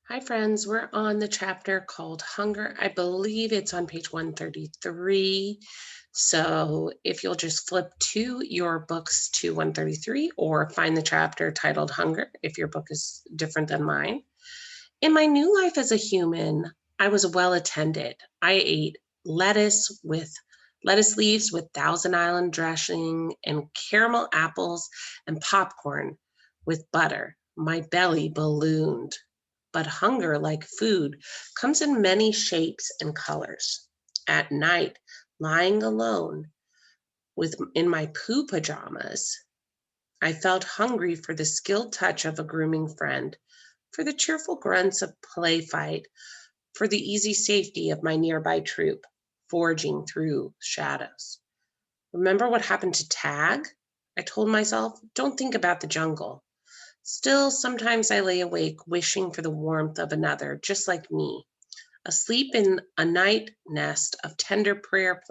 Hi, friends. We're on the chapter called Hunger. I believe it's on page 133. So if you'll just flip to your books to 133 or find the chapter titled Hunger if your book is different than mine. In my new life as a human, I was well attended. I ate lettuce leaves with Thousand Island dressing and caramel apples and popcorn with butter. My belly ballooned. But hunger, like food, comes in many shapes and colors. At night, lying alone in my poo pajamas, I felt hungry for the skilled touch of a grooming friend, for the cheerful grunts of play fight, for the easy safety of my nearby troop, forging through shadows. Remember what happened to Tag? I told myself, don't think about the jungle. Still, sometimes I lay awake wishing for the warmth of another, just like me, asleep in a night nest of tender plant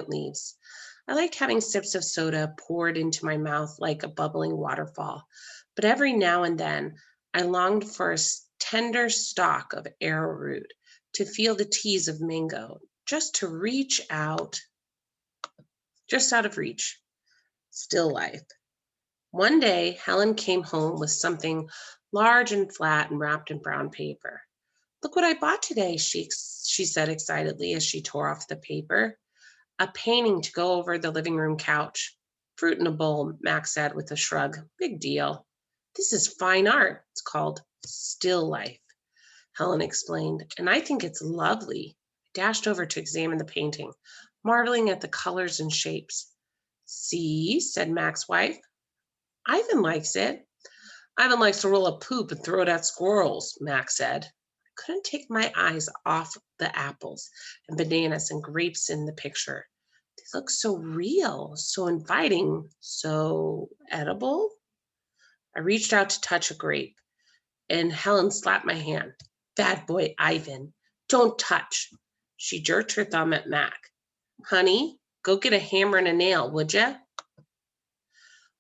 leaves. I liked having sips of soda poured into my mouth like a bubbling waterfall, but every now and then I longed for a tender stalk of arrowroot, to feel the tease of mango, just to reach out, just out of reach. Still life. One day, Helen came home with something large and flat and wrapped in brown paper. Look what I bought today, she said excitedly as she tore off the paper. A painting to go over the living room couch. Fruit in a bowl, Max said with a shrug. Big deal. This is fine art. It's called Still Life, Helen explained, and I think it's lovely. I dashed over to examine the painting, marveling at the colors and shapes. See, said Max's wife. Ivan likes it. Ivan likes to roll up poop and throw it at squirrels, Max said. I couldn't take my eyes off the apples and bananas and grapes in the picture. They look so real, so inviting, so edible. I reached out to touch a grape, and Helen slapped my hand. Bad boy, Ivan. Don't touch. She jerked her thumb at Mac. Honey, go get a hammer and a nail, would ya?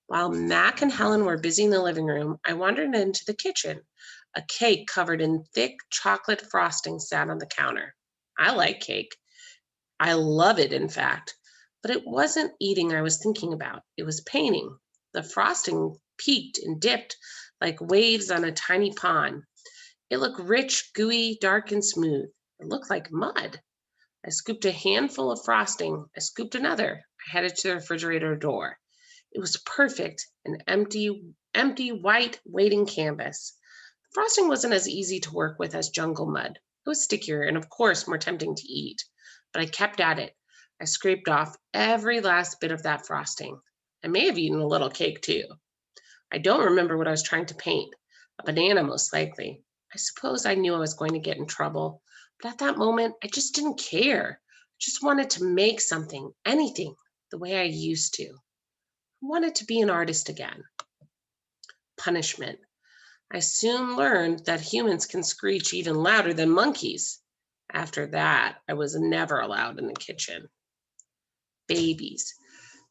While Mac and Helen were busy in the living room, I wandered into the kitchen. A cake covered in thick chocolate frosting sat on the counter. I like cake. I love it, in fact. But it wasn't eating I was thinking about. It was painting. The frosting peaked and dipped like waves on a tiny pond. It looked rich, gooey, dark, and smooth. It looked like mud. I scooped a handful of frosting. I scooped another. I headed to the refrigerator door. It was perfect, an empty white waiting canvas. The frosting wasn't as easy to work with as jungle mud. It was stickier and, of course, more tempting to eat. But I kept at it. I scraped off every last bit of that frosting. I may have eaten a little cake, too. I don't remember what I was trying to paint. A banana, most likely. I suppose I knew I was going to get in trouble. But at that moment, I just didn't care. I just wanted to make something, anything, the way I used to. I wanted to be an artist again. Punishment. I soon learned that humans can screech even louder than monkeys. After that, I was never allowed in the kitchen. Babies.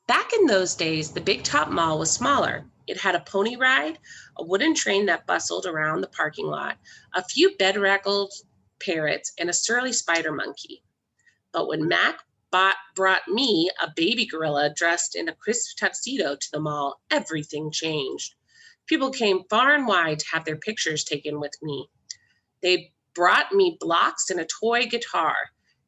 Back in those days, the Big Top Mall was smaller. It had a pony ride, a wooden train that bustled around the parking lot, a few bedraggled parrots, and a surly spider monkey. But when brought me, a baby gorilla dressed in a crisp tuxedo, to the mall, everything changed. People came far and wide to have their pictures taken with me. They brought me blocks and a toy guitar.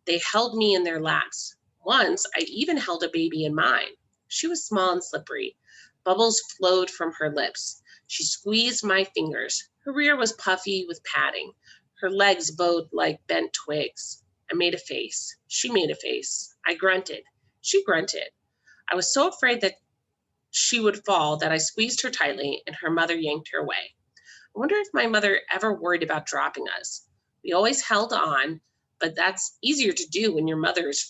They held me in their laps. Once, I even held a baby in mine. She was small and slippery. Bubbles flowed from her lips. She squeezed my fingers. Her rear was puffy with padding. Her legs bowed like bent twigs. I made a face. She made a face. I grunted. She grunted. I was so afraid that she would fall that I squeezed her tightly, and her mother yanked her away. I wonder if my mother ever worried about dropping us. We always held on, but that's easier to do when your mother is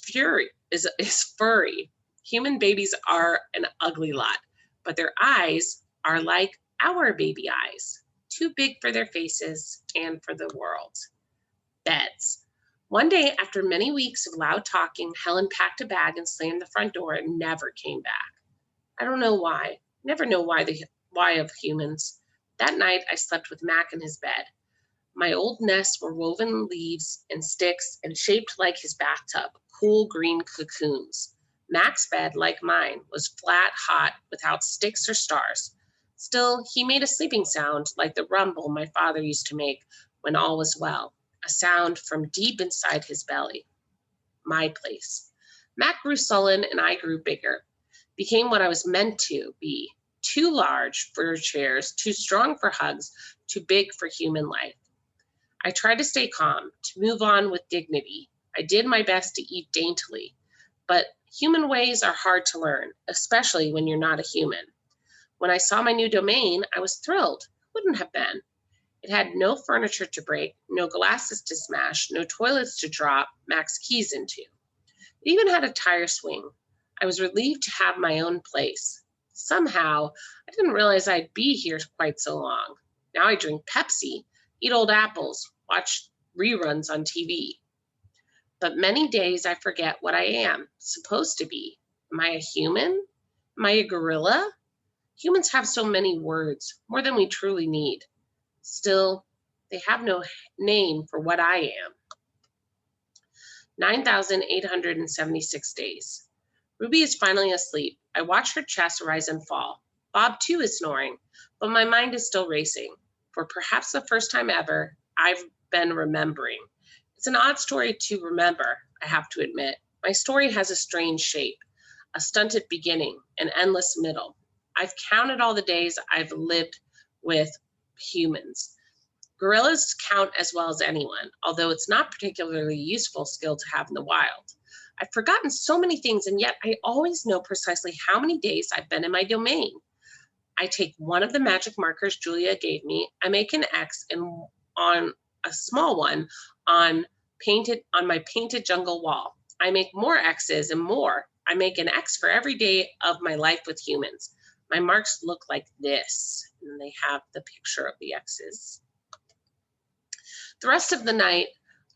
furry. Human babies are an ugly lot, but their eyes are like our baby eyes, too big for their faces and for the world. Beds. One day, after many weeks of loud talking, Helen packed a bag and slammed the front door and never came back. I don't know why. Never know why of humans. That night I slept with Mac in his bed. My old nests were woven leaves and sticks and shaped like his bathtub, cool green cocoons. Mac's bed, like mine, was flat, hot, without sticks or stars. Still, he made a sleeping sound like the rumble my father used to make when all was well, a sound from deep inside his belly. My place. Mac grew sullen and I grew bigger, became what I was meant to be, too large for chairs, too strong for hugs, too big for human life. I tried to stay calm, to move on with dignity. I did my best to eat daintily, but human ways are hard to learn, especially when you're not a human. When I saw my new domain, I was thrilled. Wouldn't have been. It had no furniture to break, no glasses to smash, no toilets to drop Mac's keys into. It even had a tire swing. I was relieved to have my own place. Somehow, I didn't realize I'd be here quite so long. Now I drink Pepsi, eat old apples, watch reruns on TV. But many days I forget what I am supposed to be. Am I a human? Am I a gorilla? Humans have so many words, more than we truly need. Still, they have no name for what I am. 9,876 days. Ruby is finally asleep. I watch her chest rise and fall. Bob, too, is snoring, but my mind is still racing. For perhaps the first time ever, I've been remembering. It's an odd story to remember, I have to admit. My story has a strange shape, a stunted beginning, an endless middle. I've counted all the days I've lived with humans. Gorillas count as well as anyone, although it's not particularly useful skill to have in the wild. I've forgotten so many things, and yet I always know precisely how many days I've been in my domain. I take one of the magic markers Julia gave me, I make an X on a small one on my painted jungle wall. I make more X's and more. I make an X for every day of my life with humans. My marks look like this, and they have the picture of the X's. The rest of the night,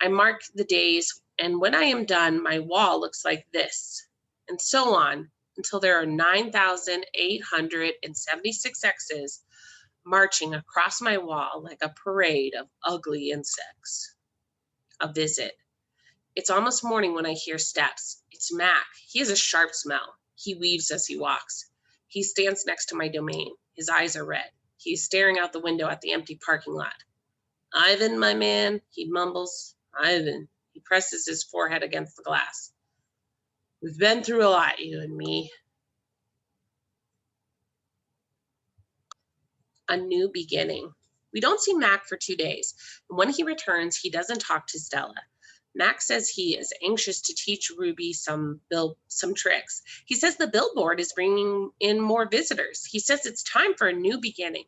I mark the days, and when I am done, my wall looks like this, and so on, until there are 9,876 X's marching across my wall like a parade of ugly insects. A visit. It's almost morning when I hear steps. It's Mac. He has a sharp smell. He weaves as he walks. He stands next to my domain. His eyes are red. He is staring out the window at the empty parking lot. Ivan, my man, he mumbles. Ivan. He presses his forehead against the glass. We've been through a lot, you and me. A new beginning. We don't see Mac for 2 days, and when he returns, he doesn't talk to Stella. Mac says he is anxious to teach Ruby some tricks. He says the billboard is bringing in more visitors. He says it's time for a new beginning.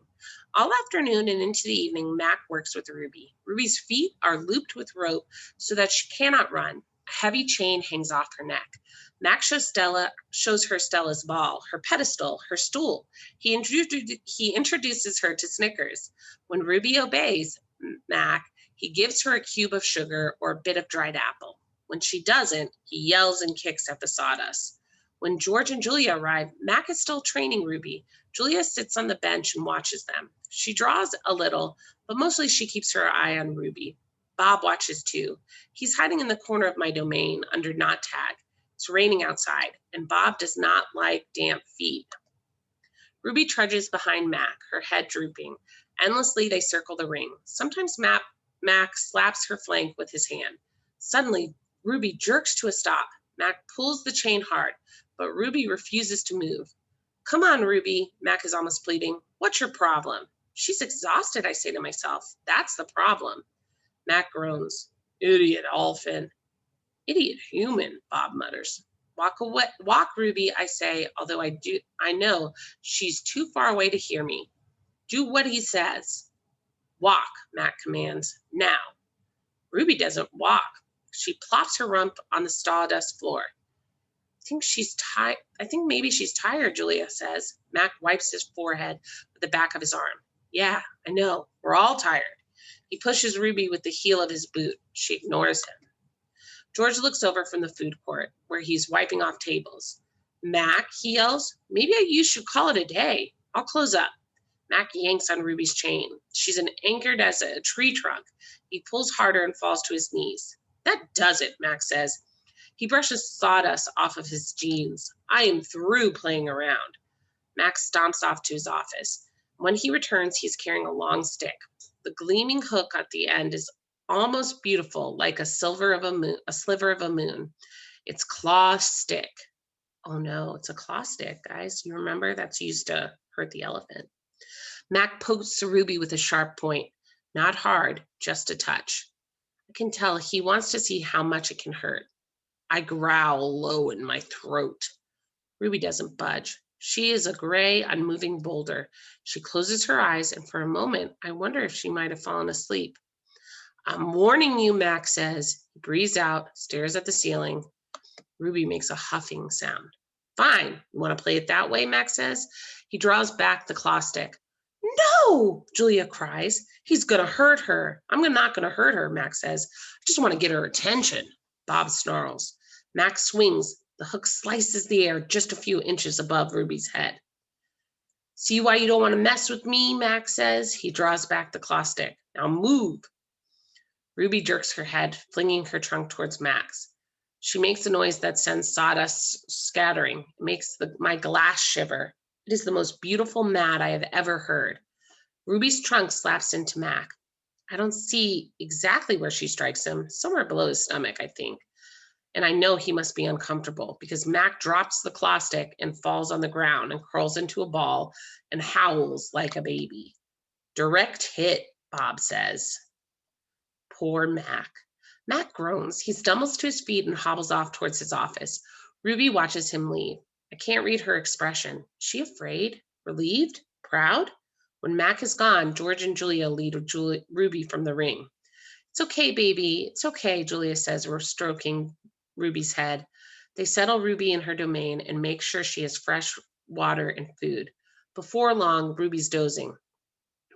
All afternoon and into the evening, Mac works with Ruby. Ruby's feet are looped with rope so that she cannot run. A heavy chain hangs off her neck. Mac shows her Stella's ball, her pedestal, her stool. He introduces her to Snickers. When Ruby obeys Mac, he gives her a cube of sugar or a bit of dried apple. When she doesn't, he yells and kicks at the sawdust. When George and Julia arrive, Mac is still training Ruby. Julia sits on the bench and watches them. She draws a little, but mostly she keeps her eye on Ruby. Bob watches too. He's hiding in the corner of my domain under knot tag. It's raining outside, and Bob does not like damp feet. Ruby trudges behind Mac, her head drooping. Endlessly, they circle the ring. Sometimes Mac slaps her flank with his hand. Suddenly, Ruby jerks to a stop. Mac pulls the chain hard, but Ruby refuses to move. Come on, Ruby, Mac is almost pleading. What's your problem? She's exhausted, I say to myself. That's the problem. Mac groans. Idiot dolphin. Idiot human, Bob mutters. Walk, Ruby, I say, although I know she's too far away to hear me. Do what he says. Walk, Mac commands. Now. Ruby doesn't walk. She plops her rump on the sawdust floor. I think maybe she's tired, Julia says. Mac wipes his forehead with the back of his arm. Yeah, I know. We're all tired. He pushes Ruby with the heel of his boot. She ignores him. George looks over from the food court, where he's wiping off tables. Mac, he yells, maybe you should call it a day. I'll close up. Mac yanks on Ruby's chain. She's anchored as a tree trunk. He pulls harder and falls to his knees. That does it, Mac says. He brushes sawdust off of his jeans. I am through playing around. Max stomps off to his office. When he returns, he's carrying a long stick. The gleaming hook at the end is almost beautiful, like a sliver of a moon. It's claw stick. Oh no, it's a claw stick, guys. You remember that's used to hurt the elephant. Mac pokes Ruby with a sharp point. Not hard, just a touch. I can tell he wants to see how much it can hurt. I growl low in my throat. Ruby doesn't budge. She is a gray, unmoving boulder. She closes her eyes, and for a moment, I wonder if she might have fallen asleep. I'm warning you, Mac says. He breathes out, stares at the ceiling. Ruby makes a huffing sound. Fine. You want to play it that way, Mac says. He draws back the claw stick. No, Julia cries. He's going to hurt her. I'm not going to hurt her, Mac says. I just want to get her attention. Bob snarls. Mac swings. The hook slices the air just a few inches above Ruby's head. See why you don't want to mess with me, Mac says. He draws back the claw stick. Now move. Ruby jerks her head, flinging her trunk towards Max. She makes a noise that sends sawdust scattering. It makes my glass shiver. It is the most beautiful mad I have ever heard. Ruby's trunk slaps into Mac. I don't see exactly where she strikes him, somewhere below his stomach, I think. And I know he must be uncomfortable because Mac drops the claw stick and falls on the ground and curls into a ball and howls like a baby. Direct hit, Bob says. Poor Mac. Mac groans. He stumbles to his feet and hobbles off towards his office. Ruby watches him leave. I can't read her expression. Is she afraid? Relieved? Proud? When Mac is gone, George and Julia lead Ruby from the ring. It's okay, baby. It's okay, Julia says, we're stroking Ruby's head. They settle Ruby in her domain and make sure she has fresh water and food. Before long, Ruby's dozing.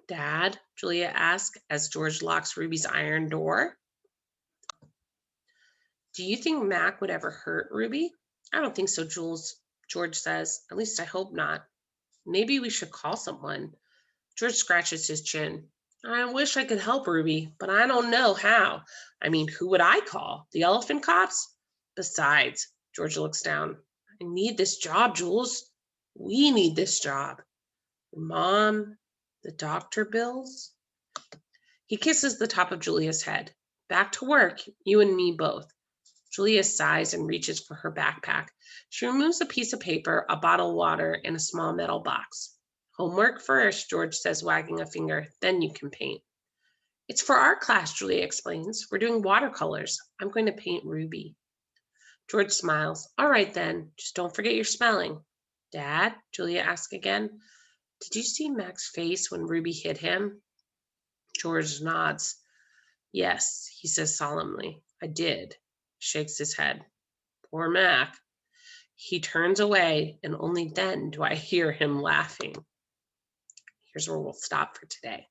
Dad, Julia asks as George locks Ruby's iron door. Do you think Mac would ever hurt Ruby? I don't think so, George says. At least I hope not. Maybe we should call someone. George scratches his chin. I wish I could help Ruby, but I don't know how. I mean, who would I call? The elephant cops? Besides, George looks down. I need this job, Jules. We need this job. Mom, the doctor bills? He kisses the top of Julia's head. Back to work, you and me both. Julia sighs and reaches for her backpack. She removes a piece of paper, a bottle of water, and a small metal box. Homework first, George says, wagging a finger. Then you can paint. It's for art class, Julia explains. We're doing watercolors. I'm going to paint Ruby. George smiles. All right, then. Just don't forget your spelling. Dad, Julia asks again. Did you see Mac's face when Ruby hit him? George nods. Yes, he says solemnly. I did. Shakes his head. Poor Mac. He turns away, and only then do I hear him laughing. Here's where we'll stop for today.